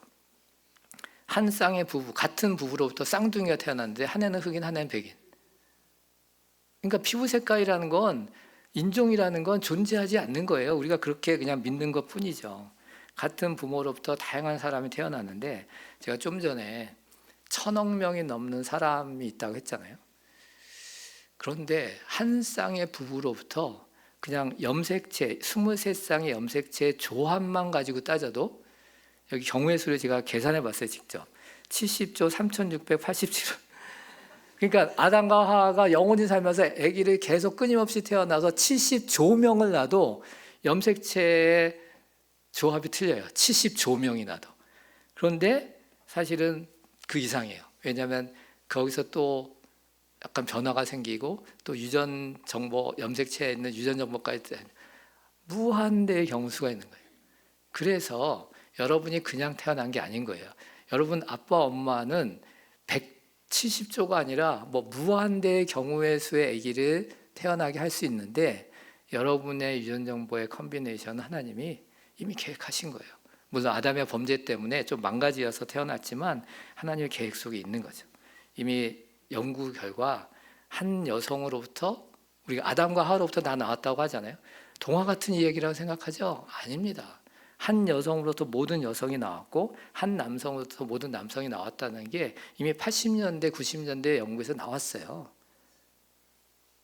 한 쌍의 부부, 같은 부부로부터 쌍둥이가 태어났는데 한 애는 흑인, 한 애는 백인. 그러니까 피부 색깔이라는 건, 인종이라는 건 존재하지 않는 거예요. 우리가 그렇게 그냥 믿는 것 뿐이죠. 같은 부모로부터 다양한 사람이 태어났는데, 제가 좀 전에 1,000억 명이 넘는 사람이 있다고 했잖아요. 그런데 한 쌍의 부부로부터 그냥 염색체, 23쌍의 염색체 조합만 가지고 따져도, 여기 경우의 수를 제가 계산해 봤어요, 직접. 70조 3,687억. 그러니까 아담과 하와가 영원히 살면서 아기를 계속 끊임없이 태어나서 70조 명을 낳아도 염색체의 조합이 틀려요. 70조 명이 나도. 그런데 사실은 그 이상이에요. 왜냐하면 거기서 또 약간 변화가 생기고 또 유전 정보, 염색체에 있는 유전 정보까지 무한대의 경우수가 있는 거예요. 그래서 여러분이 그냥 태어난 게 아닌 거예요. 여러분 아빠 엄마는 170조가 아니라 뭐 무한대의 경우의 수의 아기를 태어나게 할 수 있는데, 여러분의 유전 정보의 컨비네이션은 하나님이 이미 계획하신 거예요. 물론 아담의 범죄 때문에 좀 망가지어서 태어났지만 하나님의 계획 속에 있는 거죠. 이미 연구 결과 한 여성으로부터, 우리가 아담과 하와로부터 다 나왔다고 하잖아요. 동화 같은 이야기라고 생각하죠? 아닙니다. 한 여성으로부터 모든 여성이 나왔고 한 남성으로부터 모든 남성이 나왔다는 게 이미 80년대, 90년대 연구에서 나왔어요.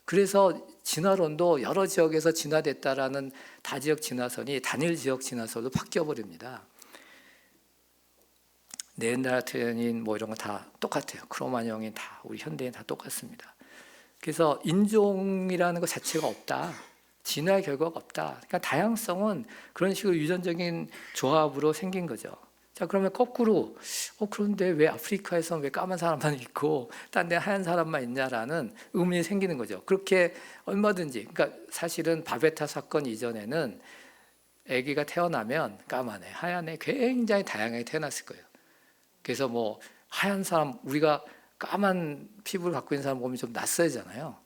그래서 진화론도 여러 지역에서 진화됐다라는 다지역 진화선이 단일 지역 진화선으로 바뀌어버립니다. 네안데르탈인 뭐 이런 거 다 똑같아요. 크로마뇽인 다, 우리 현대인 다 똑같습니다. 그래서 인종이라는 것 자체가 없다. 진화의 결과가 없다. 그러니까 다양성은 그런 식으로 유전적인 조합으로 생긴 거죠. 자, 그러면 거꾸로 그런데 왜 아프리카에서 왜 까만 사람만 있고 딴 데 하얀 사람만 있냐라는 의문이 생기는 거죠. 그렇게 얼마든지, 그러니까 사실은 바베타 사건 이전에는 아기가 태어나면 까만 애, 하얀 애 굉장히 다양하게 태어났을 거예요. 그래서 뭐 하얀 사람, 우리가 까만 피부를 갖고 있는 사람 보면 좀 낯설잖아요.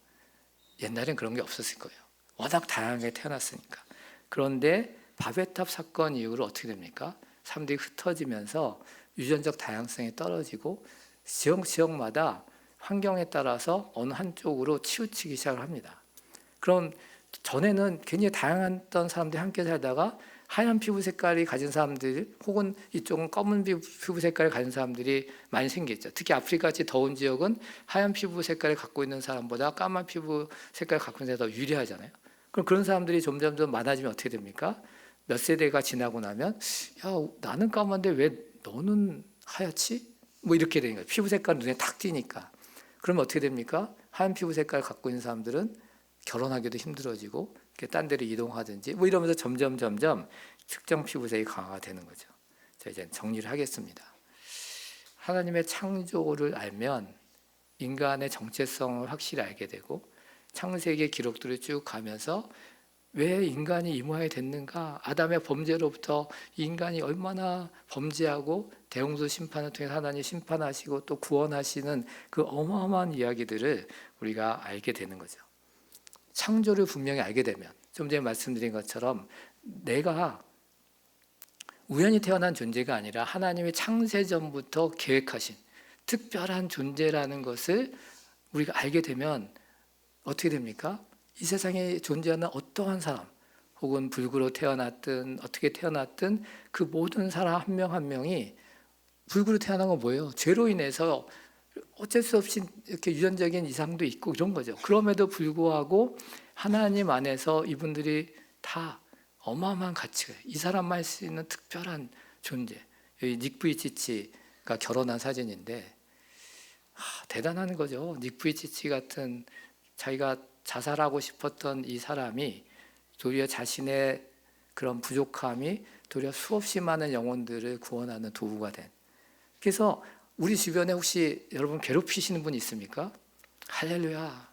옛날엔 그런 게 없었을 거예요. 워낙 다양하게 태어났으니까. 그런데 바베탑 사건 이후로 어떻게 됩니까? 사람들이 흩어지면서 유전적 다양성이 떨어지고 지역마다 환경에 따라서 어느 한쪽으로 치우치기 시작을 합니다. 그럼 전에는 굉장히 다양했던 사람들이 함께 살다가 하얀 피부 색깔이 가진 사람들, 혹은 이쪽은 검은 피부 색깔을 가진 사람들이 많이 생겼죠. 특히 아프리카같이 더운 지역은 하얀 피부 색깔을 갖고 있는 사람보다 까만 피부 색깔을 갖고 있는 사람이 더 유리하잖아요. 그럼 그런 사람들이 점점 많아지면 어떻게 됩니까? 몇 세대가 지나고 나면, 야, 나는 까만데 왜 너는 하얗지? 뭐 이렇게 되는 거예요. 피부 색깔 눈에 탁 띄니까. 그러면 어떻게 됩니까? 하얀 피부 색깔을 갖고 있는 사람들은 결혼하기도 힘들어지고 딴 데로 이동하든지 뭐 이러면서 점점 특정 피부색이 강화가 되는 거죠. 자, 이제 정리를 하겠습니다. 하나님의 창조를 알면 인간의 정체성을 확실히 알게 되고, 창세기의 기록들을 쭉 가면서 왜 인간이 이 모양이 됐는가, 아담의 범죄로부터 인간이 얼마나 범죄하고 대홍수 심판을 통해 하나님 심판하시고 또 구원하시는 그 어마어마한 이야기들을 우리가 알게 되는 거죠. 창조를 분명히 알게 되면, 좀 전에 말씀드린 것처럼 내가 우연히 태어난 존재가 아니라 하나님의 창세전부터 계획하신 특별한 존재라는 것을 우리가 알게 되면 어떻게 됩니까? 이 세상에 존재하는 어떠한 사람, 혹은 불구로 태어났든 어떻게 태어났든 그 모든 사람 한 명 한 명이, 불구로 태어난 건 뭐예요? 죄로 인해서 어쩔 수 없이 이렇게 유전적인 이상도 있고 이런 거죠. 그럼에도 불구하고 하나님 안에서 이분들이 다 어마어마한 가치가, 이 사람만 할 수 있는 특별한 존재. 여기 닉 부이치치가 결혼한 사진인데 대단한 거죠. 닉 부이치치 같은, 자기가 자살하고 싶었던 이 사람이 도리어 자신의 그런 부족함이 도리어 수없이 많은 영혼들을 구원하는 도구가 된. 그래서 우리 주변에 혹시 여러분 괴롭히시는 분 있습니까? 할렐루야.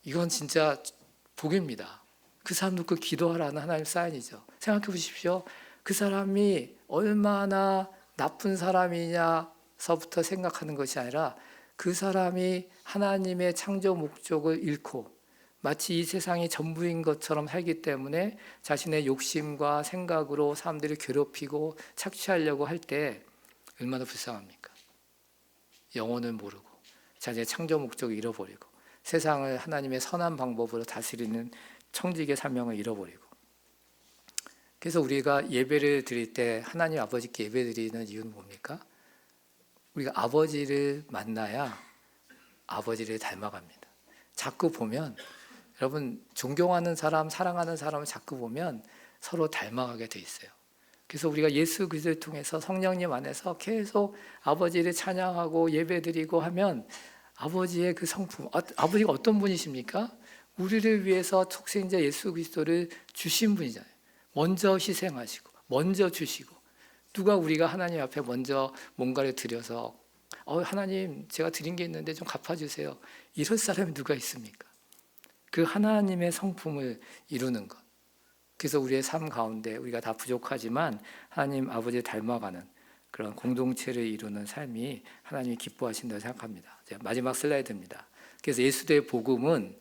이건 진짜 복입니다. 그 사람 놓고 기도하라는 하나님의 사인이죠. 생각해 보십시오. 그 사람이 얼마나 나쁜 사람이냐서부터 생각하는 것이 아니라 그 사람이 하나님의 창조 목적을 잃고 마치 이 세상이 전부인 것처럼 살기 때문에 자신의 욕심과 생각으로 사람들을 괴롭히고 착취하려고 할 때 얼마나 불쌍합니까? 영혼을 모르고 자신의 창조 목적을 잃어버리고 세상을 하나님의 선한 방법으로 다스리는 청지기의 사명을 잃어버리고. 그래서 우리가 예배를 드릴 때 하나님 아버지께 예배 드리는 이유는 뭡니까? 우리가 아버지를 만나야 아버지를 닮아갑니다. 자꾸 보면, 여러분, 존경하는 사람, 사랑하는 사람을 자꾸 보면 서로 닮아가게 돼 있어요. 그래서 우리가 예수 그리스도를 통해서 성령님 안에서 계속 아버지를 찬양하고 예배드리고 하면 아버지의 그 성품, 아버지가 어떤 분이십니까? 우리를 위해서 독생자 예수 그리스도를 주신 분이잖아요. 먼저 희생하시고 먼저 주시고, 누가 우리가 하나님 앞에 먼저 뭔가를 드려서 하나님 제가 드린 게 있는데 좀 갚아주세요, 이럴 사람이 누가 있습니까? 그 하나님의 성품을 이루는 것. 그래서 우리의 삶 가운데 우리가 다 부족하지만 하나님 아버지를 닮아가는 그런 공동체를 이루는 삶이 하나님이 기뻐하신다고 생각합니다. 마지막 슬라이드입니다. 그래서 예수의 복음은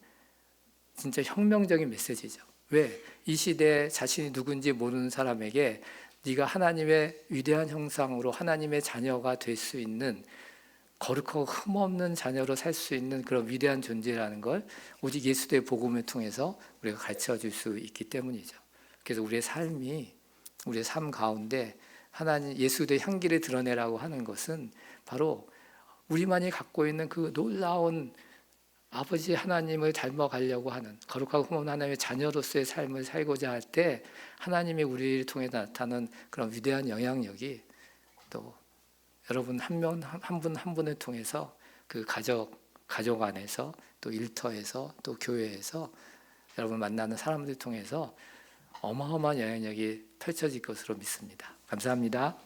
진짜 혁명적인 메시지죠. 왜? 이 시대에 자신이 누군지 모르는 사람에게 네가 하나님의 위대한 형상으로 하나님의 자녀가 될 수 있는, 거룩하고 흠없는 자녀로 살 수 있는 그런 위대한 존재라는 걸 오직 예수의 복음을 통해서 우리가 가르쳐 줄 수 있기 때문이죠. 그래서 우리의 삶이, 우리의 삶 가운데 하나님 예수의 향기를 드러내라고 하는 것은 바로 우리만이 갖고 있는 그 놀라운 아버지 하나님을 닮아가려고 하는 거룩하고 흠없는 하나님의 자녀로서의 삶을 살고자 할 때 하나님이 우리를 통해 나타나는 그런 위대한 영향력이 또 여러분 한 분 한 분을 통해서 그 가족 안에서 또 일터에서 또 교회에서 여러분 만나는 사람들 통해서 어마어마한 영향력이 펼쳐질 것으로 믿습니다. 감사합니다.